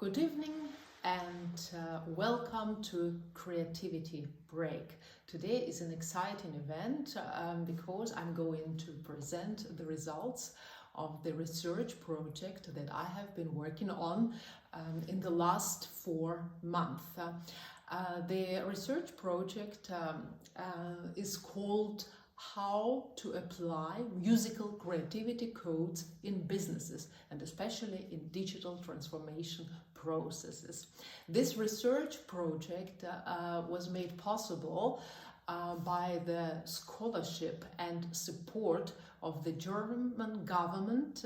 Good evening and welcome to Creativity Break. Today is an exciting event because I'm going to present the results of the research project that I have been working on in the last 4 months. The research project is called How to Apply Musical Creativity Codes in Businesses and especially in digital transformation processes. This research project was made possible by the scholarship and support of the German government,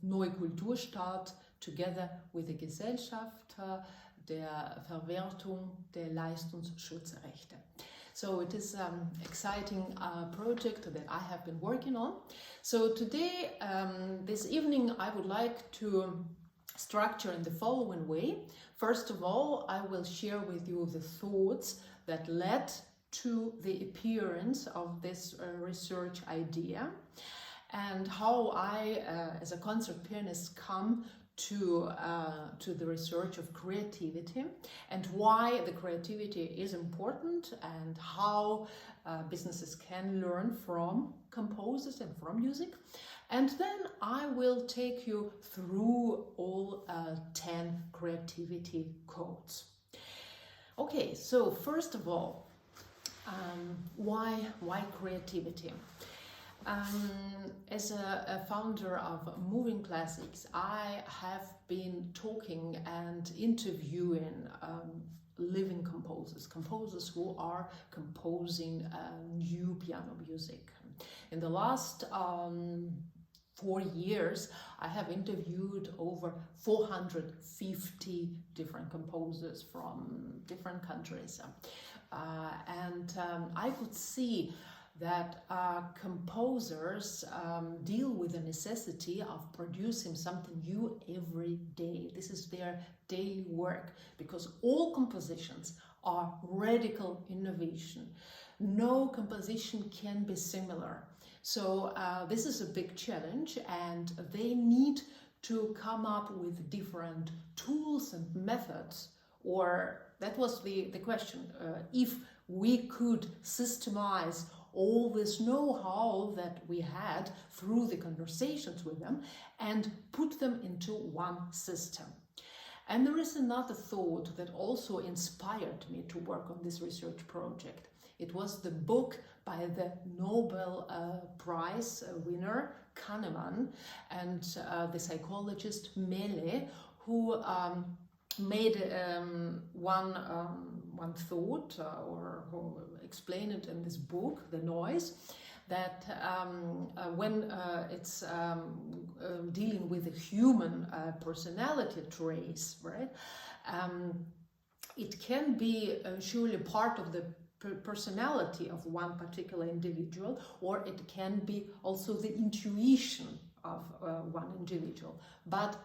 Neustart, together with the Gesellschaft der Verwertung der Leistungsschutzrechte. So it is an exciting project that I have been working on. So today, this evening, I would like to structure in the following way. First of all, I will share with you the thoughts that led to the appearance of this research idea and how I, as a concert pianist, come to the research of creativity and why the creativity is important and how businesses can learn from composers and from music. And then I will take you through all 10 creativity codes. Okay, so first of all, why creativity? As a founder of Moving Classics, I have been talking and interviewing living composers who are composing new piano music. In the last 4 years, I have interviewed over 450 different composers from different countries. I could see that composers deal with the necessity of producing something new every day. This is their daily work because all compositions are radical innovation. No composition can be similar. So this is a big challenge and they need to come up with different tools and methods, or that was the question, if we could systemize all this know-how that we had through the conversations with them and put them into one system. And there is another thought that also inspired me to work on this research project. It was the book by the Nobel Prize winner Kahneman and the psychologist Mele, who made one thought or who explained it in this book, The Noise, that when it's dealing with the human personality traits, right, it can be surely part of the personality of one particular individual, or it can be also the intuition of one individual. But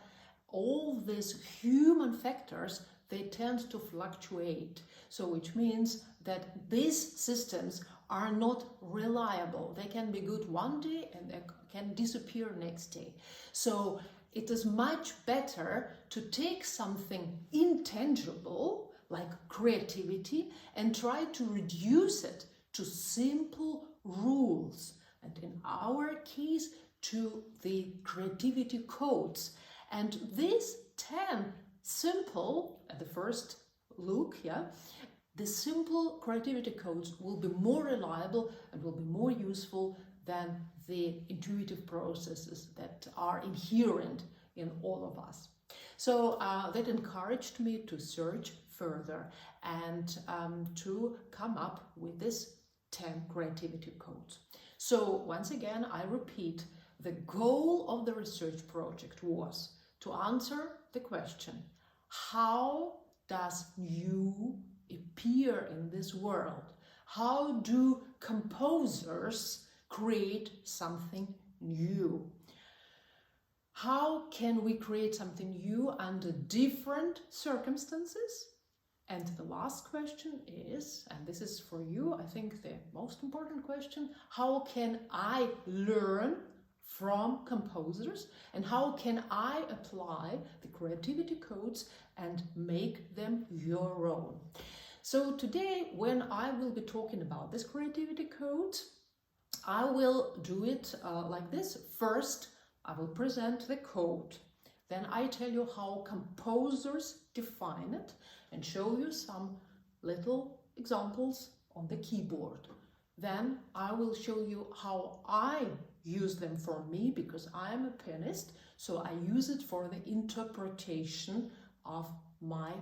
all these human factors, they tend to fluctuate. So which means that these systems are not reliable. They can be good one day and they can disappear next day. So it is much better to take something intangible like creativity and try to reduce it to simple rules. And in our case, to the creativity codes. And these 10 simple, at the first look, the simple creativity codes will be more reliable and will be more useful than the intuitive processes that are inherent in all of us. So that encouraged me to search further and to come up with this 10 creativity codes. So once again, I repeat, the goal of the research project was to answer the question, how does new appear in this world? How do composers create something new? How can we create something new under different circumstances? And the last question is, and this is for you, I think the most important question, how can I learn from composers, and how can I apply the creativity codes and make them your own. So today, when I will be talking about this creativity code, I will do it like this. First, I will present the code. Then I tell you how composers define it and show you some little examples on the keyboard. Then I will show you how I use them for me, because I am a pianist, so I use it for the interpretation of my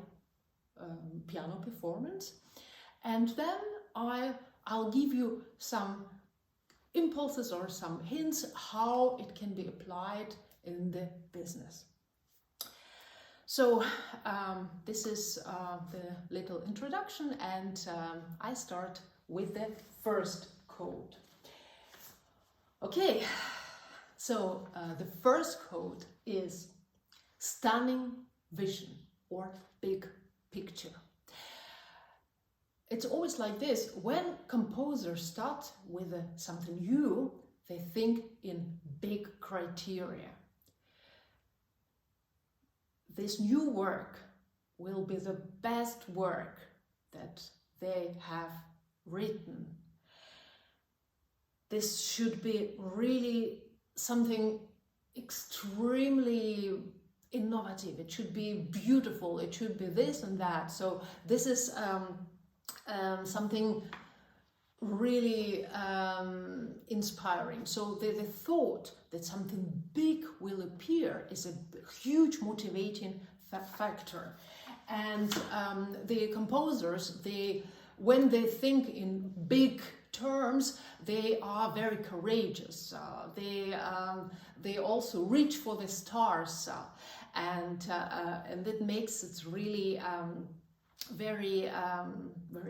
piano performance. And then I'll give you some impulses or some hints how it can be applied in the business. So this is the little introduction, and I start with the first code. Okay, so the first code is stunning vision or big picture. It's always like this. When composers start with something new, they think in big criteria. This new work will be the best work that they have written. This should be really something extremely innovative. It should be beautiful. It should be this and that. So this is something really inspiring. So the thought that something big will appear is a huge motivating factor. And the composers, when they think in big terms, they are very courageous. They also reach for the stars, and that makes it really very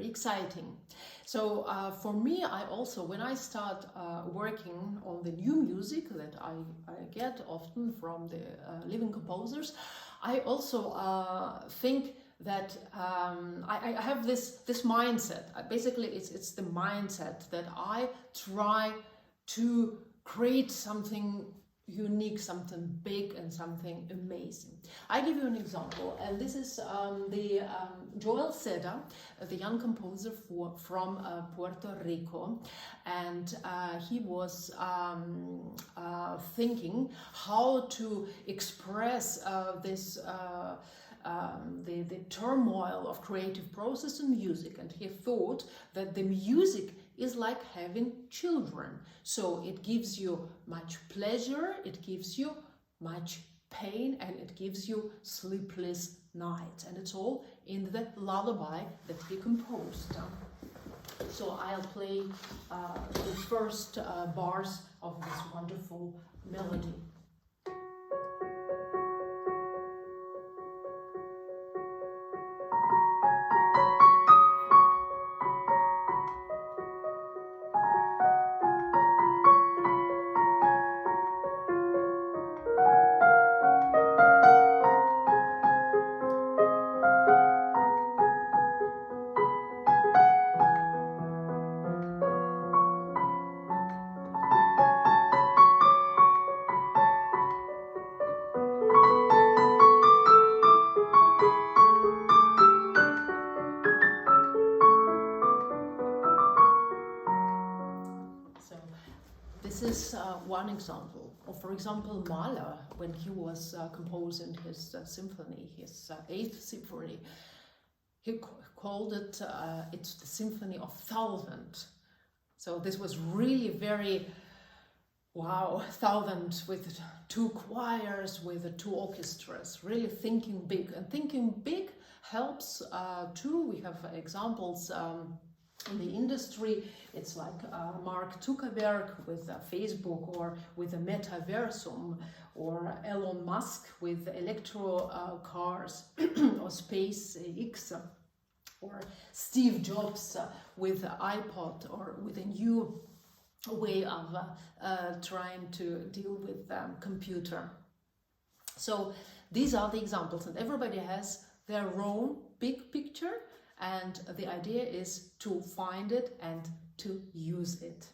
exciting. So for me, I also, when I start working on the new music that I get often from the living composers, I also think that I have this mindset. Basically, it's the mindset that I try to create something unique, something big, and something amazing. I give you an example, and this is the Joel Seda, the young composer from Puerto Rico, and he was thinking how to express this the turmoil of creative process in music, and he thought that the music is like having children. So it gives you much pleasure, it gives you much pain, and it gives you sleepless nights. And it's all in the lullaby that he composed. So I'll play the first bars of this wonderful melody. This is one example. Or for example, Mahler, when he was composing his symphony, his 8th symphony, he called it, it's the Symphony of 1,000. So this was really very, wow, 1,000 with 2 choirs, with 2 orchestras, really thinking big. And thinking big helps too. We have examples in the industry. It's like Mark Zuckerberg with Facebook, or with a metaversum, or Elon Musk with electro cars or SpaceX, or Steve Jobs with iPod, or with a new way of trying to deal with computer. So these are the examples, and everybody has their own big picture, and the idea is to find it and to use it.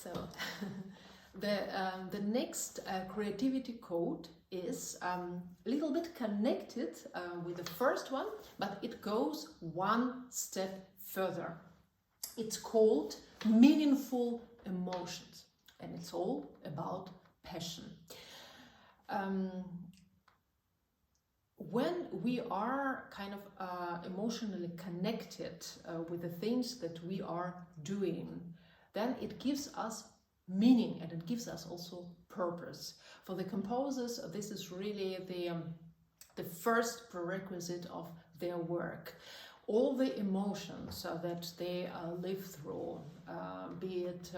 So the next creativity code is a little bit connected with the first one, but it goes one step further. It's called meaningful emotions, and it's all about passion. When we are kind of emotionally connected with the things that we are doing, then it gives us meaning, and it gives us also purpose. For the composers, this is really the first prerequisite of their work. All the emotions that they live through, be it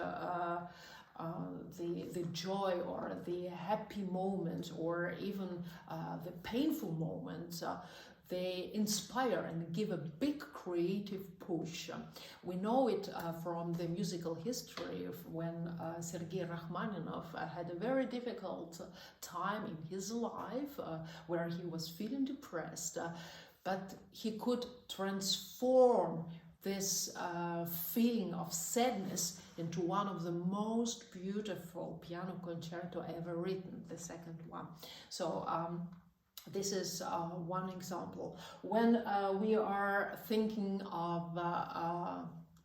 the joy or the happy moments, or even the painful moments, they inspire and give a big creative push. We know it from the musical history of when Sergei Rachmaninoff had a very difficult time in his life where he was feeling depressed, but he could transform this feeling of sadness into one of the most beautiful piano concerto ever written, the second one. So this is one example. When we are thinking of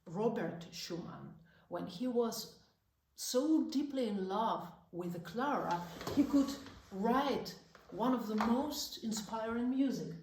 Robert Schumann, when he was so deeply in love with Clara, he could write one of the most inspiring music.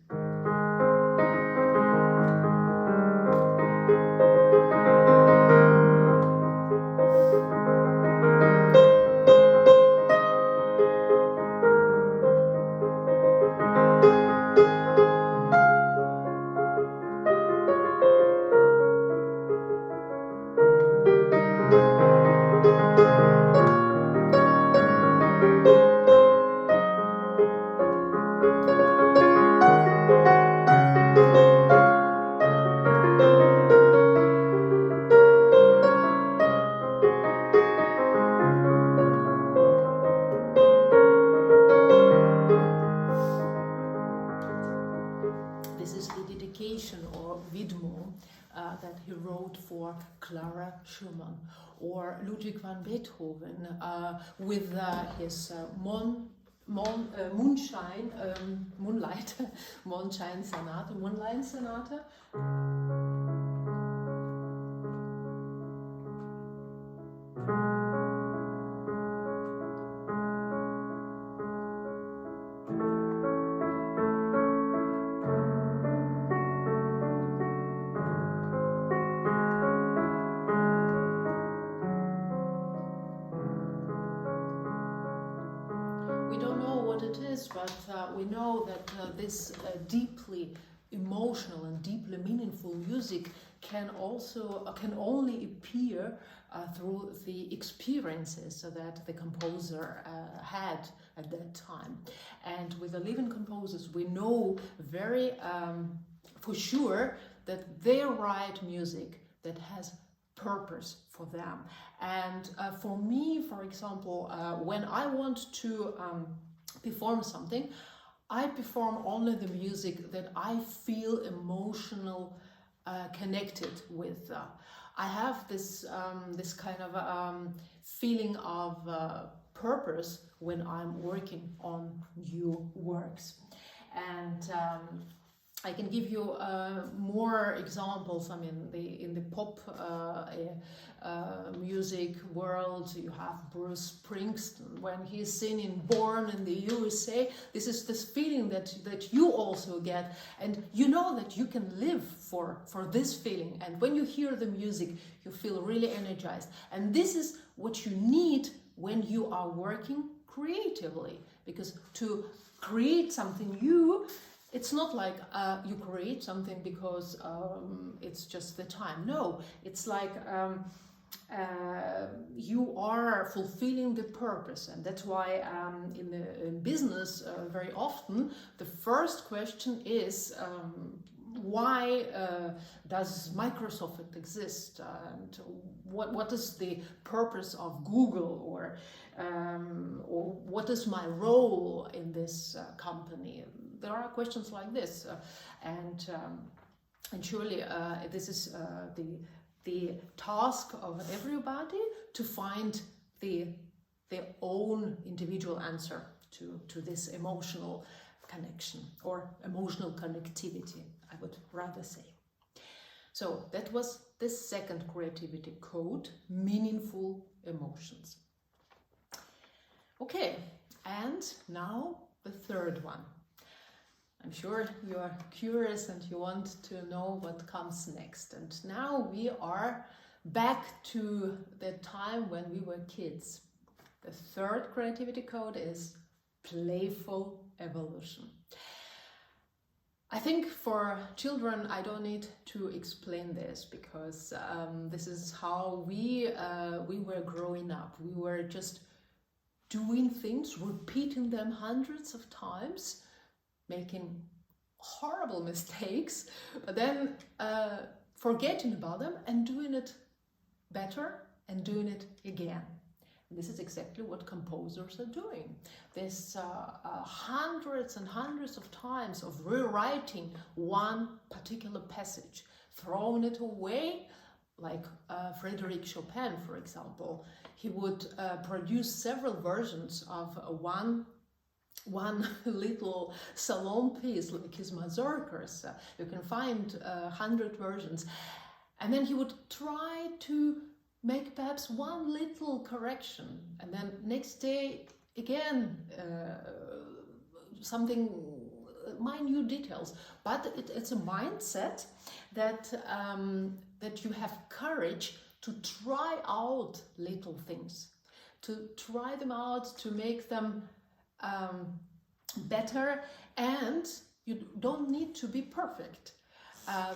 Or Widmung that he wrote for Clara Schumann, or Ludwig van Beethoven with his Moonlight Sonata. But we know that this deeply emotional and deeply meaningful music can only appear through the experiences that the composer had at that time. And with the living composers, we know very for sure that they write music that has purpose for them. And for me, for example, when I want to perform something, I perform only the music that I feel emotional connected with. I have this kind of feeling of purpose when I'm working on new works. And I can give you more examples. I mean, in the pop music world, you have Bruce Springsteen when he's singing "Born in the USA." This is this feeling that you also get, and you know that you can live for this feeling. And when you hear the music, you feel really energized. And this is what you need when you are working creatively, because to create something new, it's not like you create something because it's just the time. No, it's like you are fulfilling the purpose. And that's why in business very often the first question is why does Microsoft exist, and what is the purpose of Google, or what is my role in this company? There are questions like this, and surely this is the task of everybody to find their own individual answer to this emotional connection or emotional connectivity, I would rather say. So that was the second creativity code, meaningful emotions. Okay, and now the third one. I'm sure you are curious and you want to know what comes next. And now we are back to the time when we were kids. The third creativity code is Playful Evolution. I think for children, I don't need to explain this because this is how we were growing up. We were just doing things, repeating them hundreds of times, making horrible mistakes, but then forgetting about them and doing it better and doing it again. And this is exactly what composers are doing. There's hundreds and hundreds of times of rewriting one particular passage, throwing it away, like Frédéric Chopin, for example. He would produce several versions of one little salon piece, like his mazurkas. You can find 100 versions. And then he would try to make perhaps one little correction, and then next day again something minute details. But it's a mindset that that you have courage to try out little things, to try them out, to make them better, and you don't need to be perfect.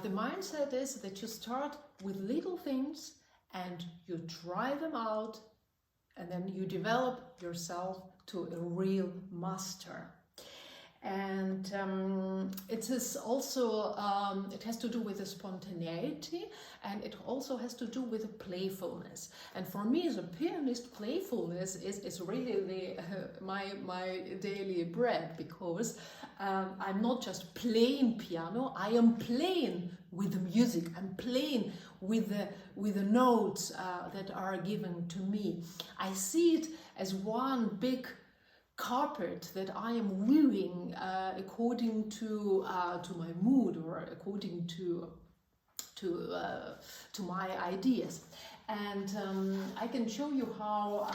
The mindset is that you start with little things and you try them out, and then you develop yourself to a real master. And it is also, it has to do with the spontaneity, and it also has to do with the playfulness. And for me as a pianist, playfulness is really my daily bread, because I'm not just playing piano, I am playing with the music, I'm playing with the notes that are given to me. I see it as one big carpet that I am wearing according to my mood, or according to my ideas. And I can show you how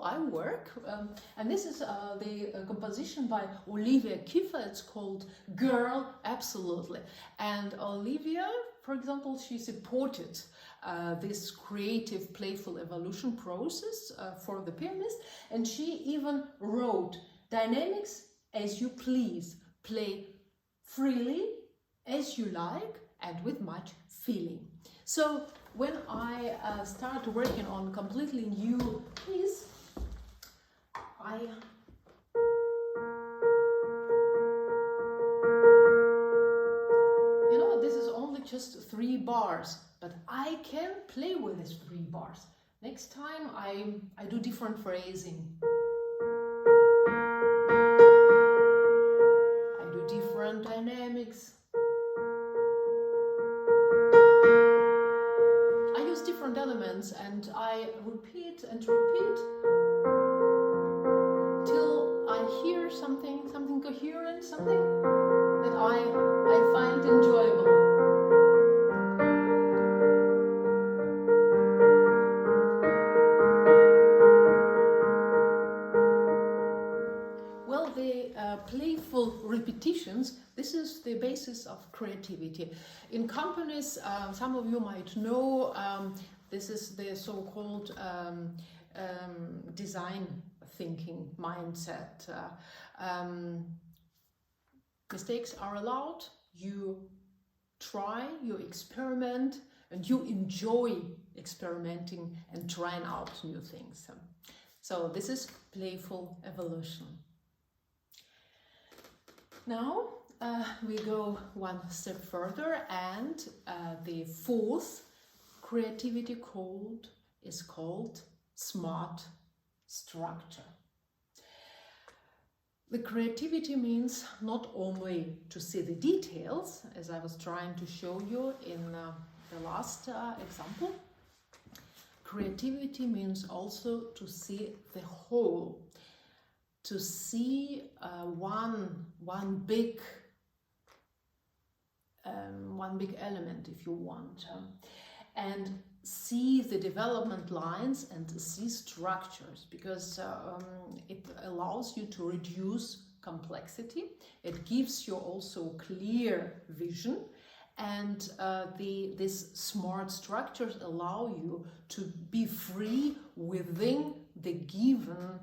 I work. And this is the composition by Olivia Kiefer. It's called Girl Absolutely. And Olivia, for example, she supported this creative playful evolution process for the pianist, and she even wrote dynamics as you please, play freely as you like and with much feeling. So when I start working on completely new piece, this is only just 3 bars, but I can play with these 3 bars. Next time I do different phrasing. I do different dynamics. I use different elements and I repeat and repeat till I hear something coherent, something that I find enjoyable. Well, the playful repetitions, this is the basis of creativity. In companies, some of you might know, this is the so-called design thinking mindset. Mistakes are allowed, you try, you experiment, and you enjoy experimenting and trying out new things. So this is playful evolution. Now we go one step further, and the 4th creativity code is called smart structure. The creativity means not only to see the details, as I was trying to show you in the last example. Creativity means also to see the whole, to see one big element, if you want, and see the development lines and see structures, because it allows you to reduce complexity. It gives you also clear vision, and these smart structures allow you to be free within the given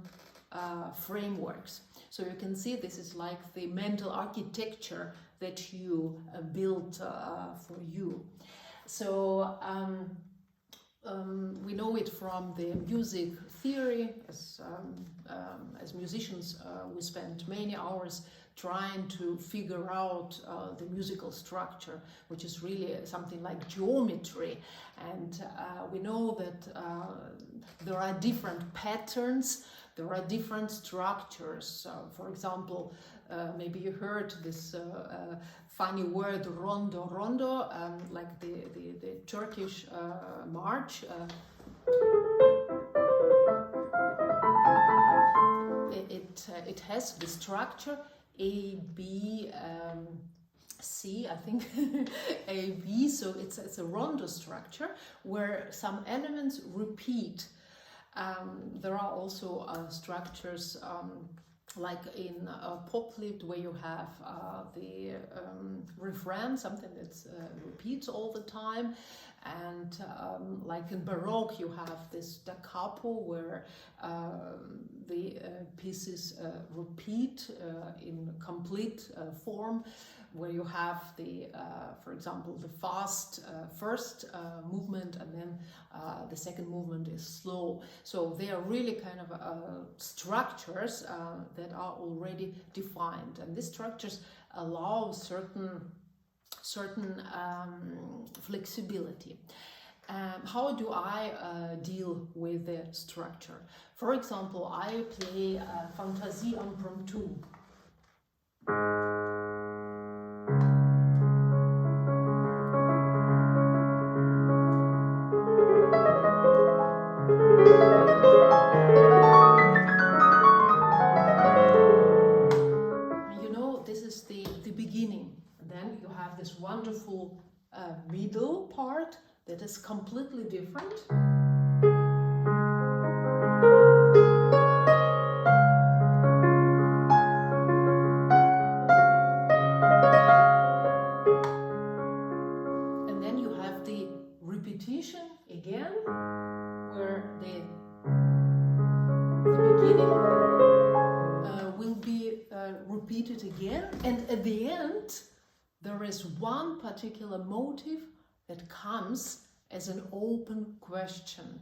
frameworks. So you can see this is like the mental architecture that you built for you. So we know it from the music theory. As musicians, we spend many hours trying to figure out the musical structure, which is really something like geometry. And we know that there are different patterns, there are different structures. For example, maybe you heard this funny word rondo, rondo, like the Turkish march. It has the structure A, B, C, I think, A, B, so it's a rondo structure where some elements repeat. There are also structures like in pop lit, where you have the refrain, something that repeats all the time, and like in Baroque you have this da capo, where the pieces repeat in complete form, where you have the, for example, the fast first movement, and then the second movement is slow. So they are really kind of structures that are already defined, and these structures allow certain flexibility. How do I deal with the structure? For example, I play Fantasie impromptu. This wonderful middle part that is completely different. And then you have the repetition again, where the beginning will be repeated again, and at the end there is one particular motive that comes as an open question.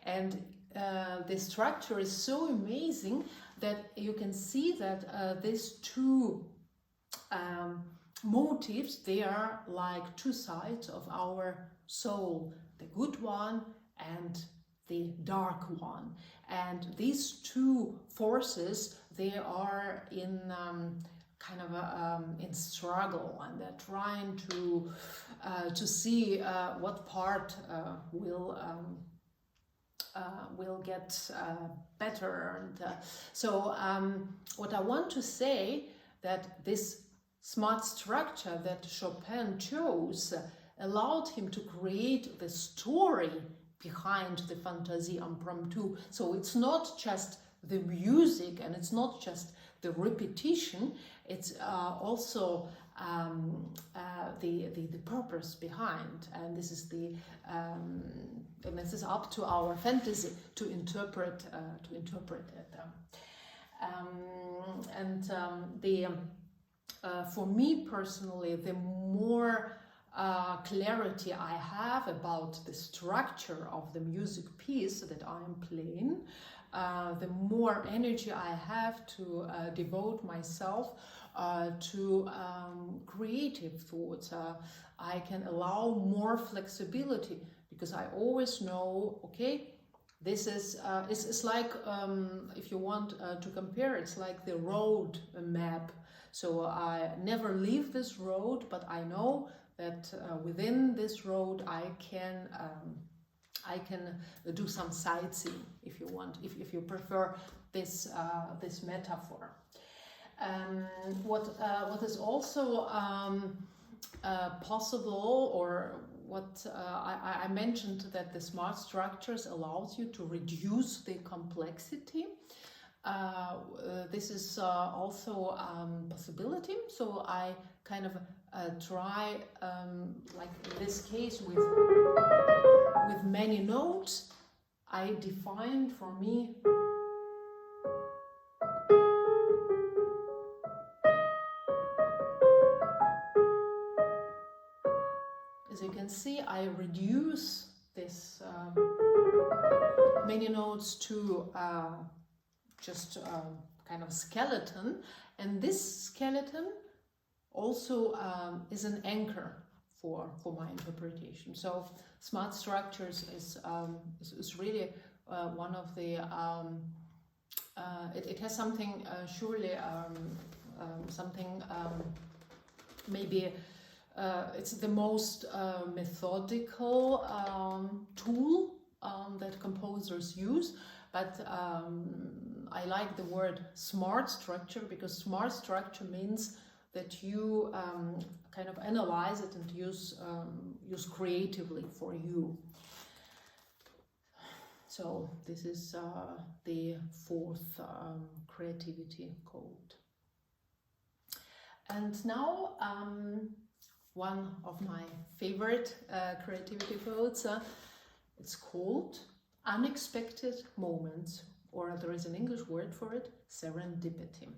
And the structure is so amazing that you can see that these two motives, they are like two sides of our soul, the good one and the dark one. And these two forces, they are in kind of in struggle, and they're trying to see what part will get better. And so what I want to say, that this smart structure that Chopin chose allowed him to create the story behind the Fantasie impromptu. So it's not just the music, and it's not just the repetition, it's also the purpose behind, and this is and this is up to our fantasy to interpret it. For me personally, the more clarity I have about the structure of the music piece that I am playing, the more energy I have to devote myself to creative thoughts. I can allow more flexibility, because I always know, okay, this is it's like, if you want to compare, it's like the road map. So I never leave this road, but I know that within this road I can do some sightseeing, if you want, if you prefer this this metaphor. What is also possible, or what I mentioned, that the smart structures allows you to reduce the complexity. This is also possibility. So I kind of try, like in this case with many notes, I define for me as you can see, I reduce this many notes to just kind of skeleton, and this skeleton also is an anchor for my interpretation. So smart structures is really one of the it has something surely something maybe it's the most methodical tool that composers use, but I like the word smart structure, because smart structure means that you kind of analyze it and use creatively for you. So this is the fourth creativity code. And now one of my favorite creativity codes, it's called unexpected moments, or there is an English word for it, serendipity.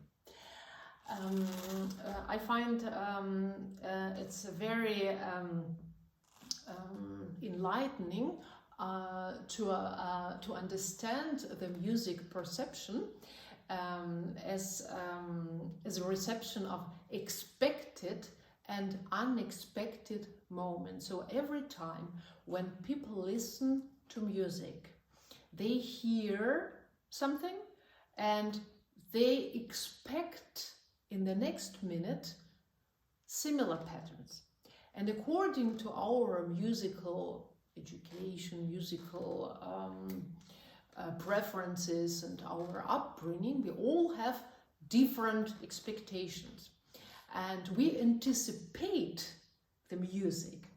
I find it's very enlightening to understand the music perception as a reception of expected and unexpected moments. So every time when people listen to music, they hear something and they expect in the next minute similar patterns. And according to our musical education, musical preferences and our upbringing, we all have different expectations. And we anticipate the music.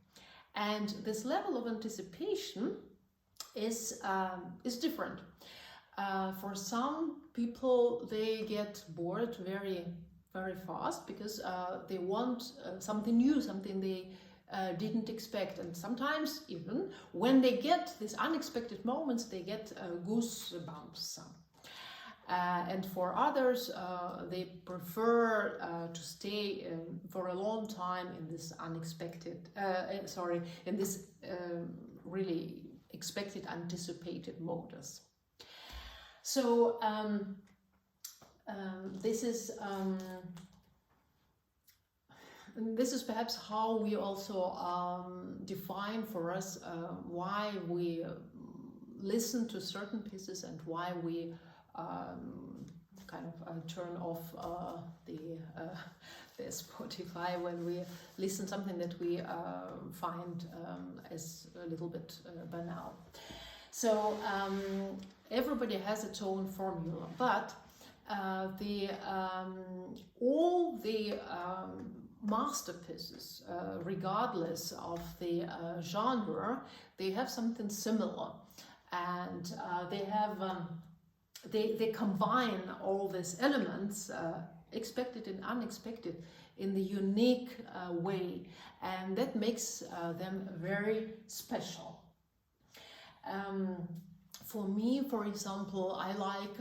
And this level of anticipation is different. For some people, they get bored very fast because they want something new, something they didn't expect. And sometimes even when they get these unexpected moments, they get goosebumps. And for others, they prefer to stay for a long time in this unexpected, in this really expected, anticipated modus. So this is perhaps how we also define for us why we listen to certain pieces and why we kind of turn off the Spotify when we listen something that we find as a little bit banal. So everybody has its own formula, but all the masterpieces, regardless of the genre, they have something similar, and they have they combine all these elements, expected and unexpected, in the unique way, and that makes them very special. For me, for example, I like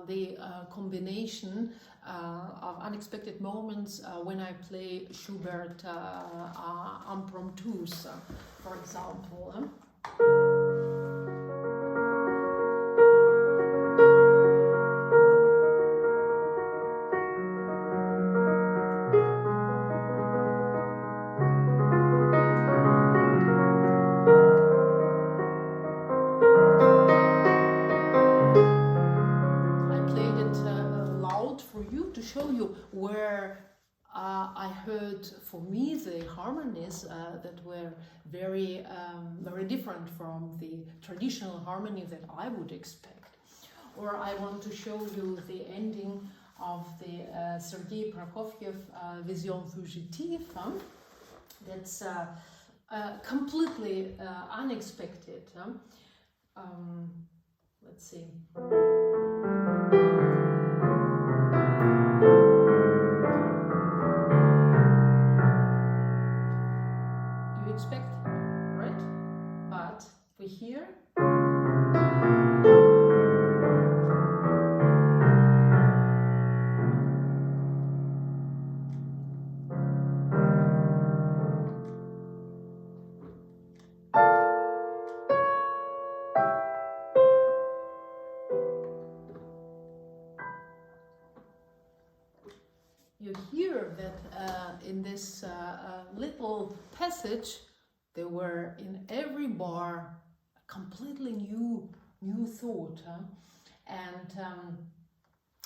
the combination of unexpected moments when I play Schubert impromptus, for example. Show you where I heard, for me, the harmonies that were very, very different from the traditional harmony that I would expect. Or I want to show you the ending of the Sergei Prokofiev Vision Fugitive. That's completely unexpected. Let's see. You expect, right? But we hear. You hear that in this little passage, there were in every bar a completely new thought, and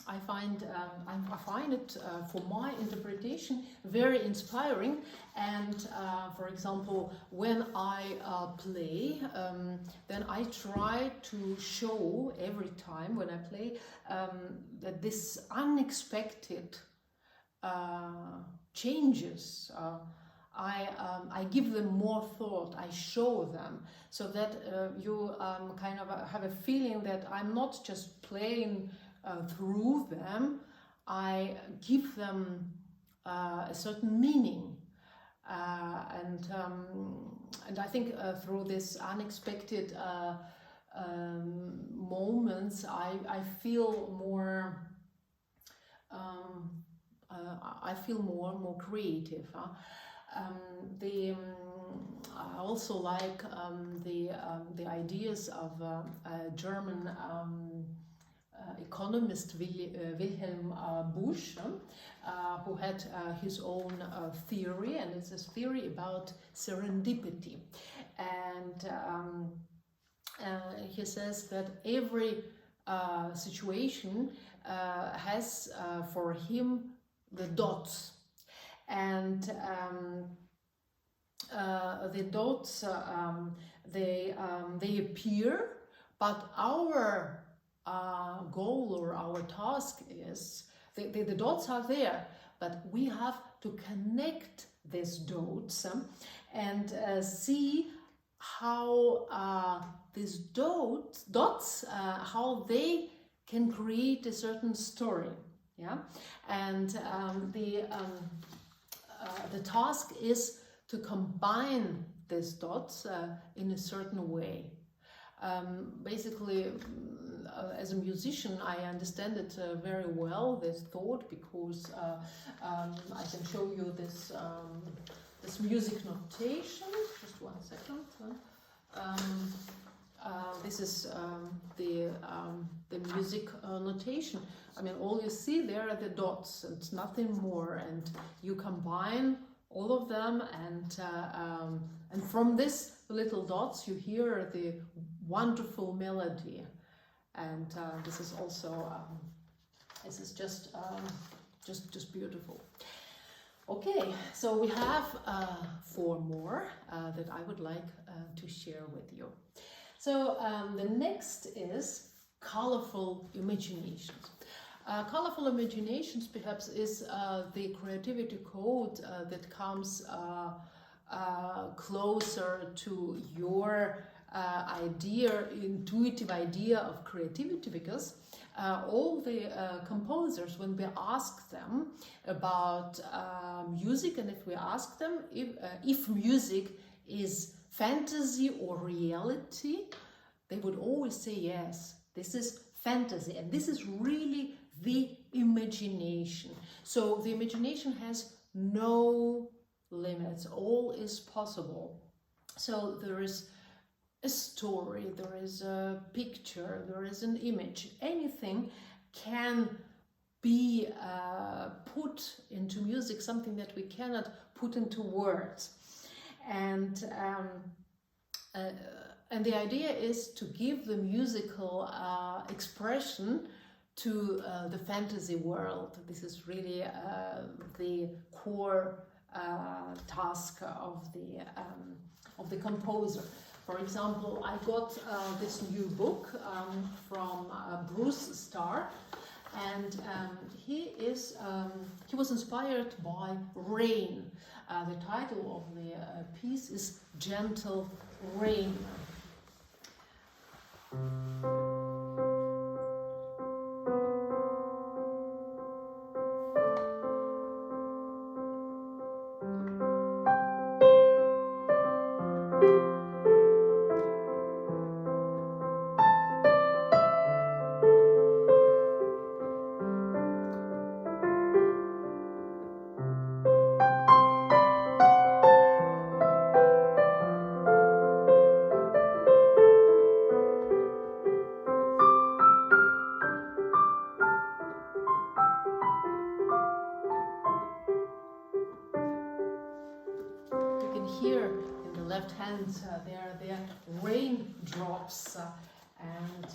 I find it for my interpretation very inspiring. And for example, when I play, then I try to show every time when I play that this unexpected changes, I give them more thought, I show them, so that you kind of have a feeling that I'm not just playing through them, I give them a certain meaning, and I think through this unexpected moments, I feel more. I feel more creative. I also like the ideas of a German economist Wilhelm Busch, who had his own theory, and it's a theory about serendipity. And he says that every situation has for him the dots, and the dots they appear, but our goal or our task is the dots are there, but we have to connect these dots and see how these dots how they can create a certain story. Yeah, and the task is to combine these dots in a certain way. Basically, as a musician, I understand it very well, this thought, because I can show you this this music notation. Just 1 second. This is the music notation. I mean, all you see there are the dots and nothing more, and you combine all of them, and from this little dots you hear the wonderful melody, and this is also this is just beautiful. Okay, so we have 4 more that I would like to share with you. So the next is colorful imaginations. Colorful imaginations perhaps is the creativity code that comes closer to your intuitive idea of creativity, because all the composers, when we ask them about music, and if we ask them if music is fantasy or reality, they would always say yes, this is fantasy, and this is really the imagination. So the imagination has no limits, all is possible. So there is a story, there is a picture, there is an image, anything can be put into music, something that we cannot put into words. And the idea is to give the musical expression to the fantasy world. This is really the core task of the composer. For example, I got this new book from Bruce Starr, and he was inspired by rain. The title of the piece is Gentle Rain. Here in the left hand, there are raindrops, and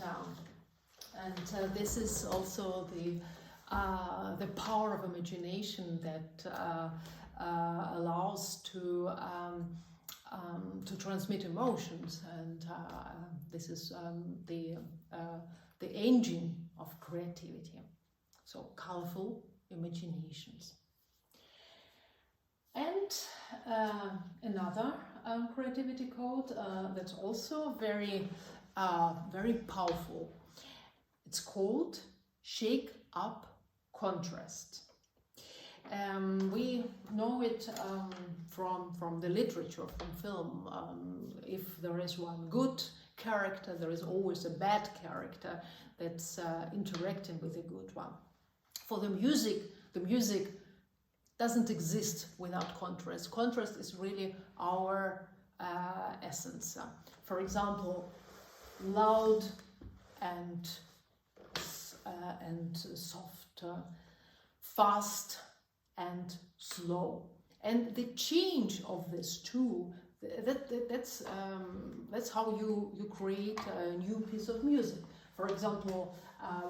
this is also the power of imagination that allows to transmit emotions, and this is the engine of creativity. So colorful imaginations. And another creativity code that's also very powerful. It's called Shake Up Contrast. We know it from the literature, from film. If there is one good character, there is always a bad character that's interacting with a good one. For the music doesn't exist without contrast. Contrast is really our essence. For example, loud and soft, fast and slow, and the change of this two. That's how you create a new piece of music. For example,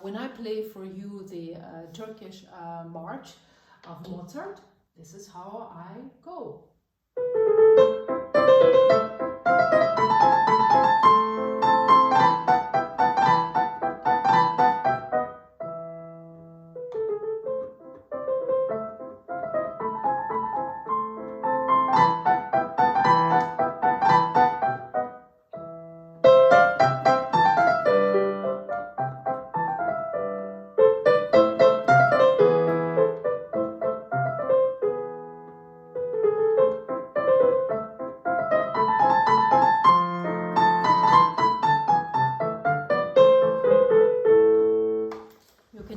when I play for you the Turkish march of Mozart, this is how I go.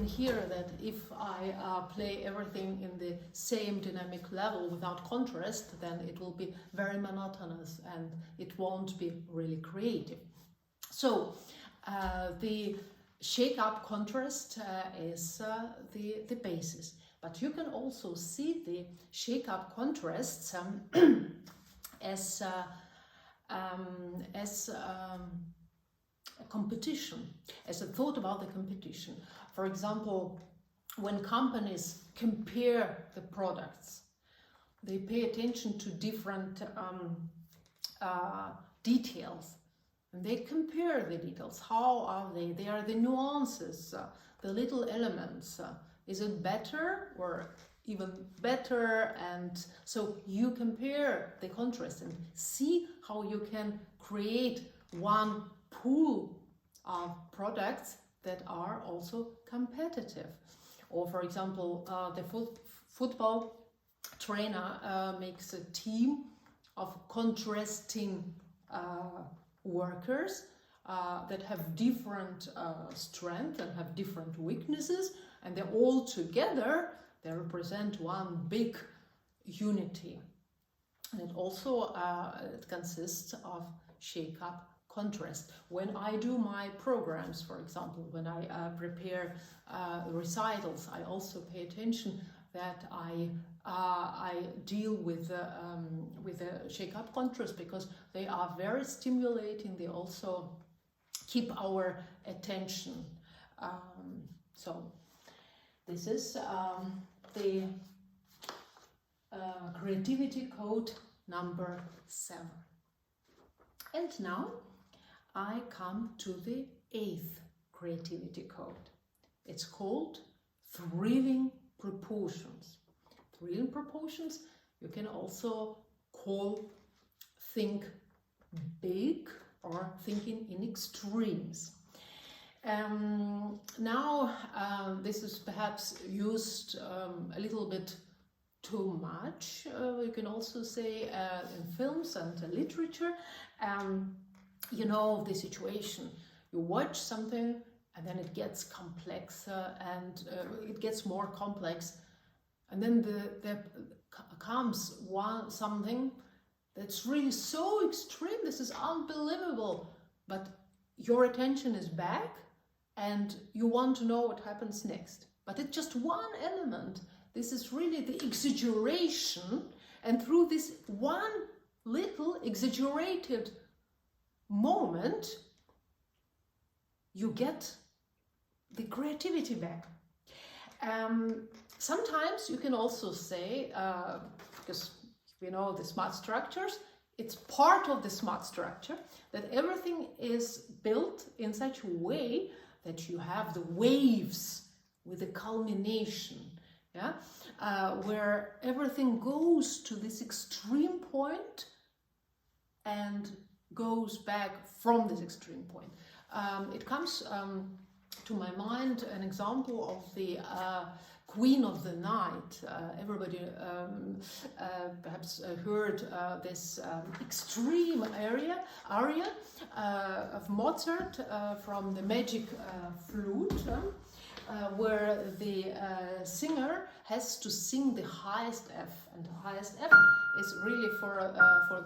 Hear that if I play everything in the same dynamic level without contrast, then it will be very monotonous and it won't be really creative. So the shake-up contrast is the basis, but you can also see the shake-up contrasts as a competition, as a thought about the competition. For example, when companies compare the products, they pay attention to different details, and they compare the details. How are they? They are the nuances, the little elements. Is it better or even better? And so you compare the contrast and see how you can create one pool of products that are also competitive. Or for example, the football trainer makes a team of contrasting workers that have different strengths and have different weaknesses, and they're all together, they represent one big unity. And it also it consists of shake-up contrast. When I do my programs, for example, when I prepare recitals, I also pay attention that I deal with the shake-up contrast, because they are very stimulating. They also keep our attention. So this is the creativity code number 7. And now I come to the 8th creativity code. It's called thrilling proportions. Thrilling proportions you can also call think big or thinking in extremes. Now this is perhaps used a little bit too much. You can also say in films and literature, you know the situation. You watch something and then it gets complexer and it gets more complex, and then there comes something that's really so extreme. This is unbelievable, but your attention is back and you want to know what happens next. But it's just one element. This is really the exaggeration, and through this one little exaggerated moment, you get the creativity back. Sometimes you can also say, because we know the smart structures, it's part of the smart structure that everything is built in such a way that you have the waves with the culmination, yeah, where everything goes to this extreme point and goes back from this extreme point. It comes to my mind an example of the Queen of the Night. Everybody perhaps heard this extreme aria of Mozart from the Magic Flute, where the singer has to sing the highest F, and the highest F is really for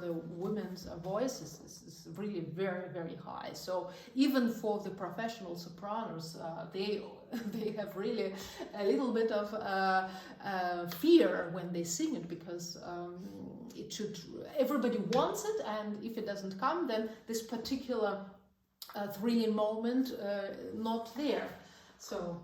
the women's voices is really very, very high. So even for the professional sopranos, they have really a little bit of fear when they sing it, because everybody wants it, and if it doesn't come, then this particular thrilling moment not there. So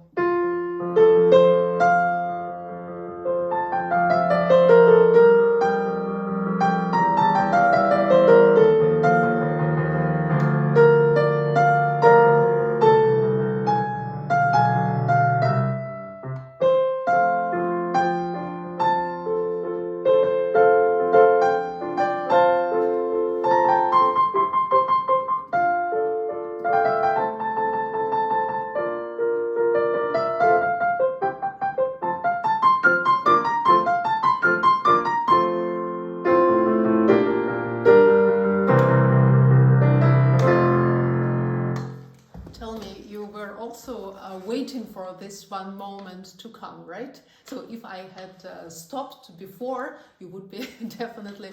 waiting for this one moment to come, right? So if I had stopped before, you would be definitely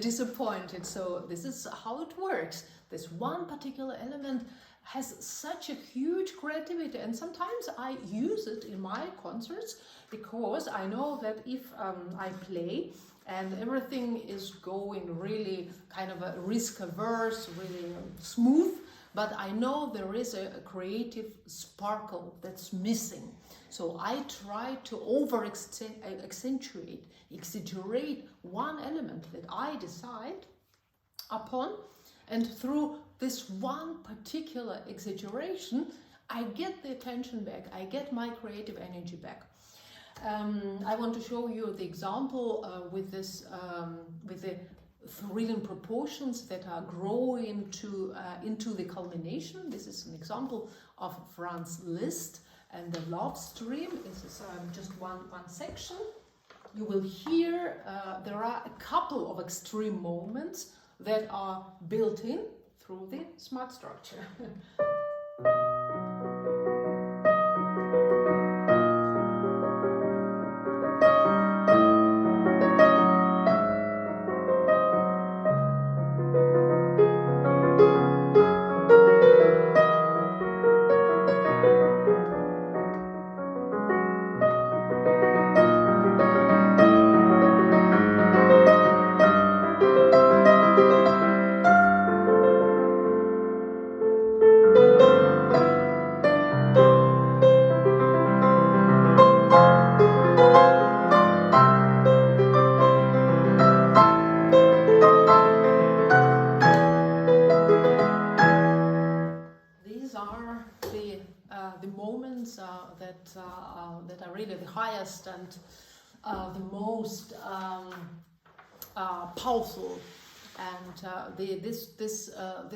disappointed. So this is how it works. This one particular element has such a huge creativity, and sometimes I use it in my concerts, because I know that if I play and everything is going really kind of a risk-averse, really smooth, but I know there is a creative sparkle that's missing. So I try to exaggerate one element that I decide upon, and through this one particular exaggeration, I get the attention back, I get my creative energy back. I want to show you the example with this, with the thrilling proportions that are growing into the culmination. This is an example of Franz Liszt and the Love Stream. This is just one section. You will hear there are a couple of extreme moments that are built in through the smart structure. moments that are really the highest and the most powerful, and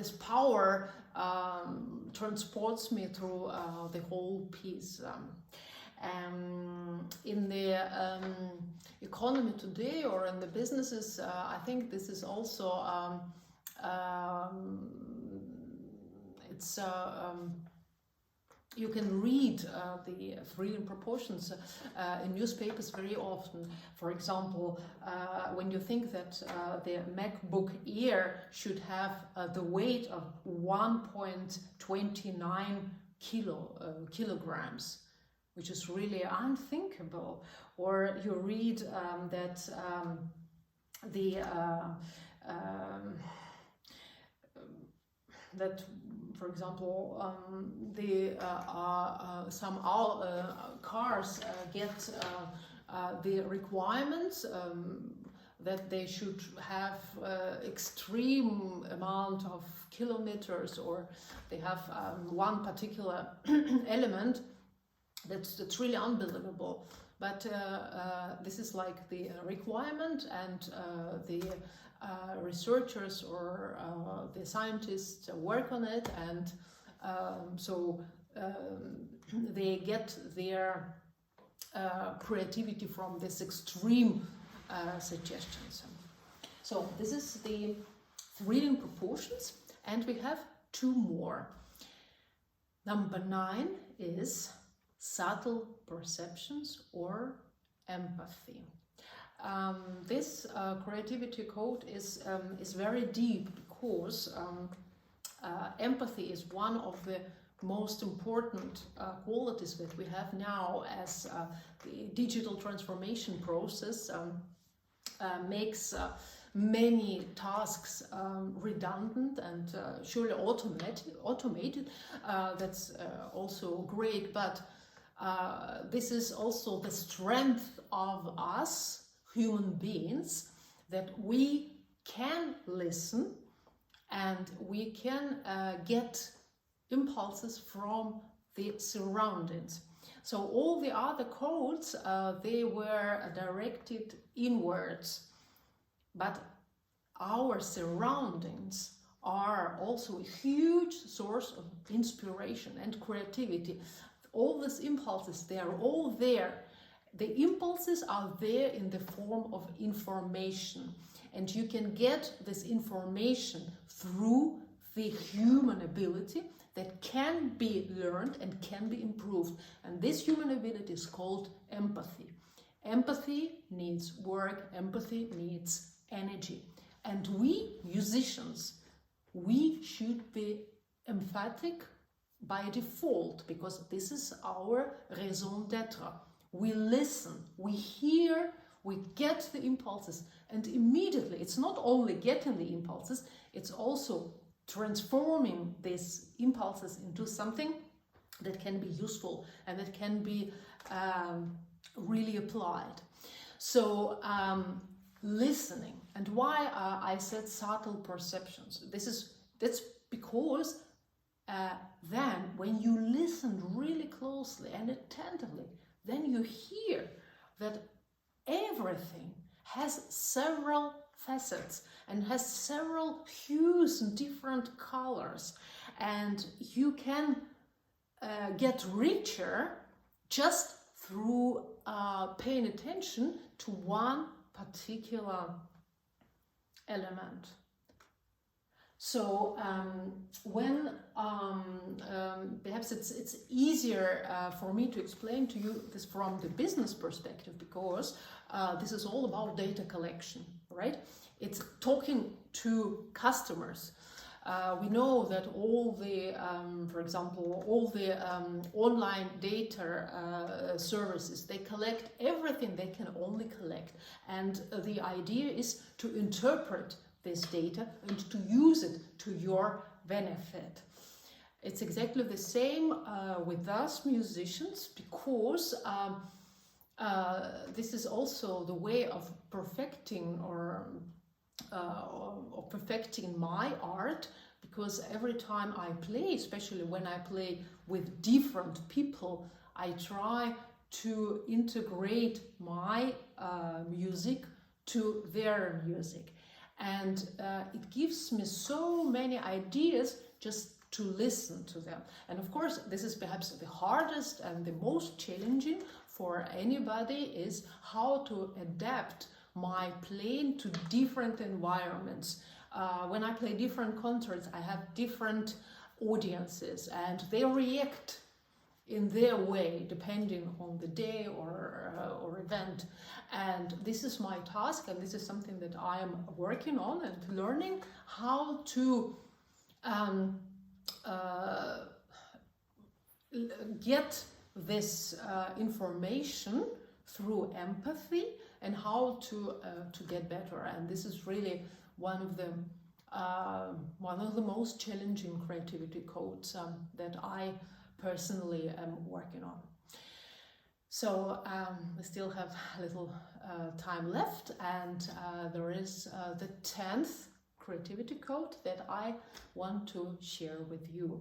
this power transports me through the whole piece. In the economy today, or in the businesses, I think this is also you can read the freedom proportions in newspapers very often. For example, when you think that the MacBook Air should have the weight of 1.29 kilograms, which is really unthinkable. Or you read that for example, some cars get the requirements that they should have extreme amount of kilometers, or they have one particular element that's really unbelievable. But this is like the requirement, and the researchers or the scientists work on it, and so they get their creativity from this extreme suggestions. So this is the freedom proportions, and we have two more. Number 9 is subtle perceptions or empathy. This creativity code is very deep, because empathy is one of the most important qualities that we have now, as the digital transformation process makes many tasks redundant and surely automated. That's also great, but this is also the strength of us human beings, that we can listen and we can get impulses from the surroundings. So all the other codes, they were directed inwards, but our surroundings are also a huge source of inspiration and creativity. All these impulses, they are all there. The impulses are there in the form of information, and you can get this information through the human ability that can be learned and can be improved. And this human ability is called empathy. Empathy needs work, empathy needs energy. And we musicians, we should be emphatic by default, because this is our raison d'être. We listen, we hear, we get the impulses, and immediately it's not only getting the impulses, it's also transforming these impulses into something that can be useful and that can be really applied. So listening, and why I said subtle perceptions. That's because then when you listen really closely and attentively, then you hear that everything has several facets and has several hues and different colors, and you can get richer just through paying attention to one particular element. So when perhaps it's easier for me to explain to you this from the business perspective, because this is all about data collection, right? It's talking to customers. We know that all the, for example, all the online data services, they collect everything they can only collect. And the idea is to interpret this data and to use it to your benefit. It's exactly the same with us musicians, because this is also the way of perfecting or perfecting my art, because every time I play, especially when I play with different people, I try to integrate my music to their music. And it gives me so many ideas just to listen to them. And of course, this is perhaps the hardest and the most challenging for anybody, is how to adapt my playing to different environments. When I play different concerts, I have different audiences and they react in their way depending on the day or event. And this is my task, and this is something that I am working on and learning how to get this information through empathy, and how to get better. And this is really one of the most challenging creativity codes that I personally am working on. So we still have a little time left, and there is the 10th creativity code that I want to share with you.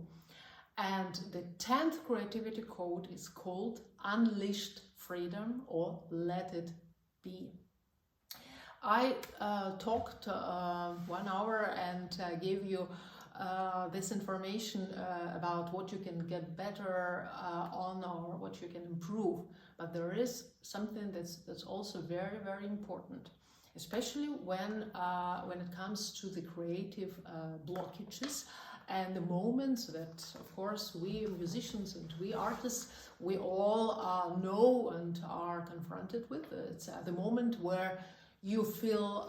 And the 10th creativity code is called Unleashed Freedom, or Let It Be. I talked 1 hour and gave you this information about what you can get better on, or what you can improve. But there is something that's also very, very important, especially when it comes to the creative blockages and the moments that, of course, we musicians and we artists, we all know and are confronted with. It's the moment where you feel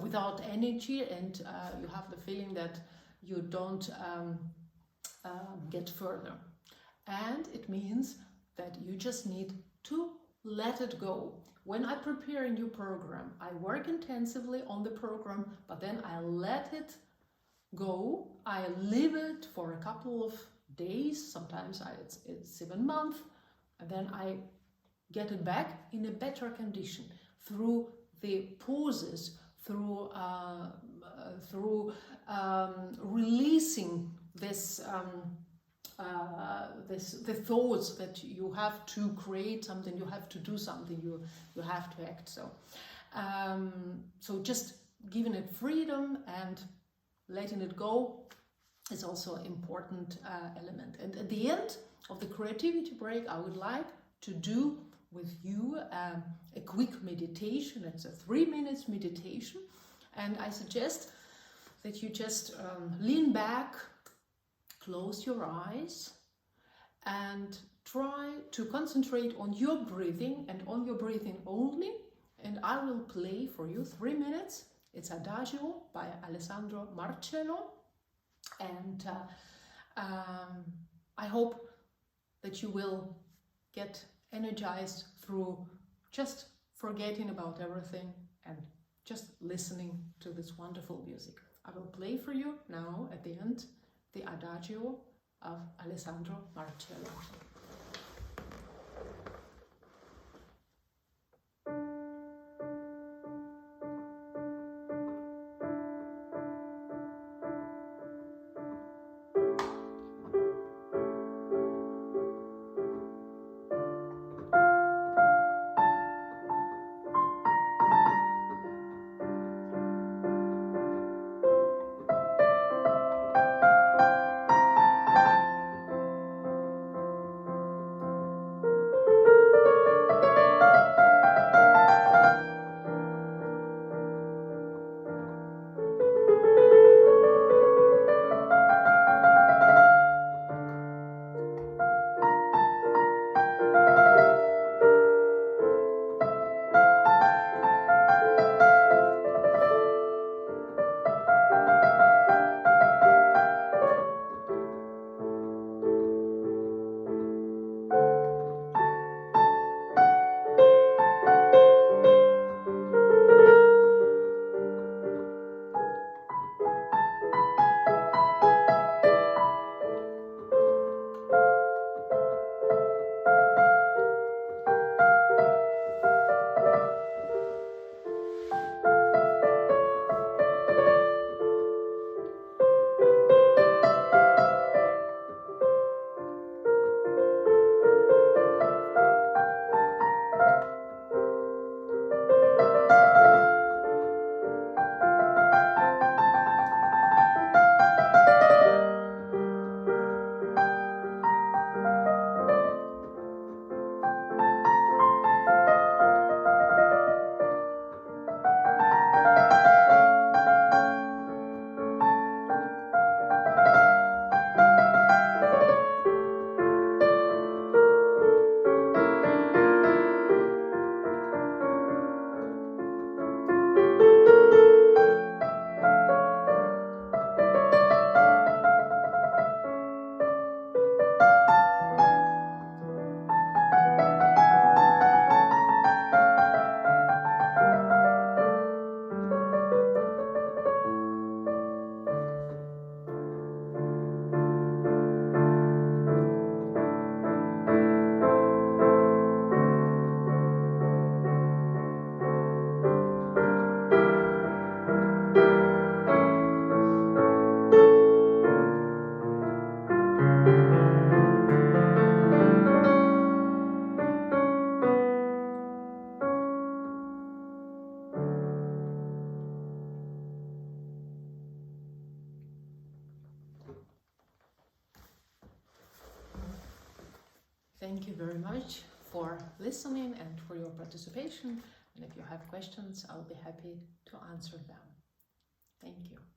without energy, and you have the feeling that you don't get further. And it means that you just need to let it go. When I prepare a new program, I work intensively on the program, but then I let it go. I leave it for a couple of days, sometimes it's even months, and then I get it back in a better condition through the pauses, through releasing this the thoughts that you have to create something, you have to do something, you have to act. So just giving it freedom and letting it go is also an important element. And at the end of the creativity break, I would like to do with you a quick meditation. It's a 3-minute meditation, and I suggest that you just lean back, close your eyes, and try to concentrate on your breathing and on your breathing only. And I will play for you 3 minutes. It's Adagio by Alessandro, Marcelo, and I hope that you will get energized through just forgetting about everything and just listening to this wonderful music. I will play for you now at the end the Adagio of Alessandro Marcelo. very much for listening and for your participation. And if you have questions, I'll be happy to answer them. Thank you.